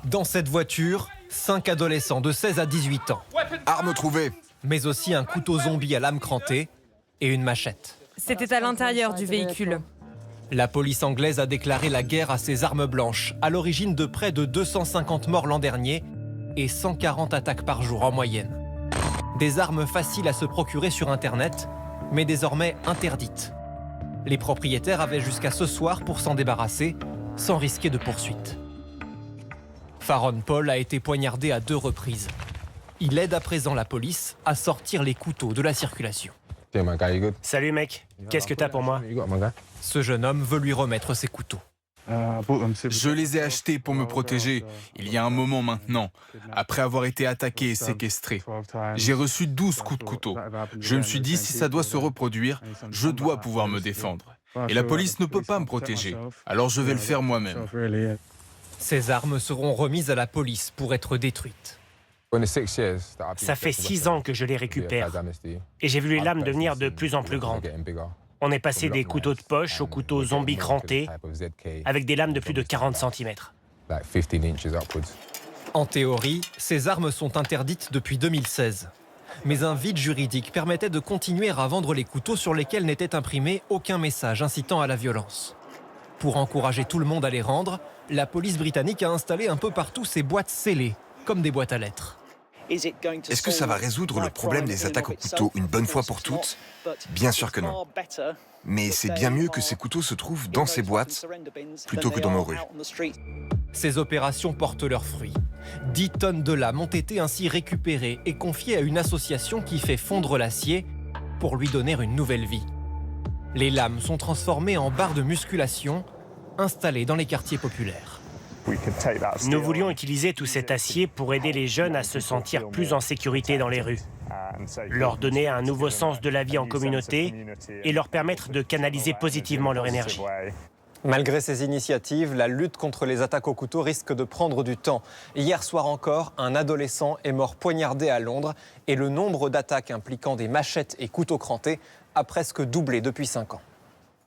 Dans cette voiture, 5 adolescents de 16 à 18 ans. Arme trouvée. Mais aussi un couteau zombie à lame crantée et une machette. C'était à l'intérieur du véhicule. La police anglaise a déclaré la guerre à ces armes blanches, à l'origine de près de 250 morts l'an dernier et 140 attaques par jour en moyenne. Des armes faciles à se procurer sur Internet, mais désormais interdites. Les propriétaires avaient jusqu'à ce soir pour s'en débarrasser, sans risquer de poursuite. Faron Paul a été poignardé à 2 reprises. Il aide à présent la police à sortir les couteaux de la circulation. Salut mec, qu'est-ce que t'as pour moi? Ce jeune homme veut lui remettre ses couteaux. Je les ai achetés pour me protéger, il y a un moment maintenant, après avoir été attaqué et séquestré. J'ai reçu 12 coups de couteau. Je me suis dit, si ça doit se reproduire, je dois pouvoir me défendre. Et la police ne peut pas me protéger, alors je vais le faire moi-même. Ces armes seront remises à la police pour être détruites. Ça fait 6 ans que je les récupère et j'ai vu les lames devenir de plus en plus grandes. On est passé des couteaux de poche aux couteaux zombies crantés avec des lames de plus de 40 cm. En théorie, ces armes sont interdites depuis 2016. Mais un vide juridique permettait de continuer à vendre les couteaux sur lesquels n'était imprimé aucun message incitant à la violence. Pour encourager tout le monde à les rendre, la police britannique a installé un peu partout ces boîtes scellées, comme des boîtes à lettres. Est-ce que ça va résoudre le problème des attaques au couteau une bonne fois pour toutes? Bien sûr que non. Mais c'est bien mieux que ces couteaux se trouvent dans ces boîtes plutôt que dans nos rues. Ces opérations portent leurs fruits. 10 tonnes de lames ont été ainsi récupérées et confiées à une association qui fait fondre l'acier pour lui donner une nouvelle vie. Les lames sont transformées en barres de musculation installées dans les quartiers populaires. Nous voulions utiliser tout cet acier pour aider les jeunes à se sentir plus en sécurité dans les rues, leur donner un nouveau sens de la vie en communauté et leur permettre de canaliser positivement leur énergie. Malgré ces initiatives, la lutte contre les attaques au couteau risque de prendre du temps. Hier soir encore, un adolescent est mort poignardé à Londres et le nombre d'attaques impliquant des machettes et couteaux crantés a presque doublé depuis 5 ans.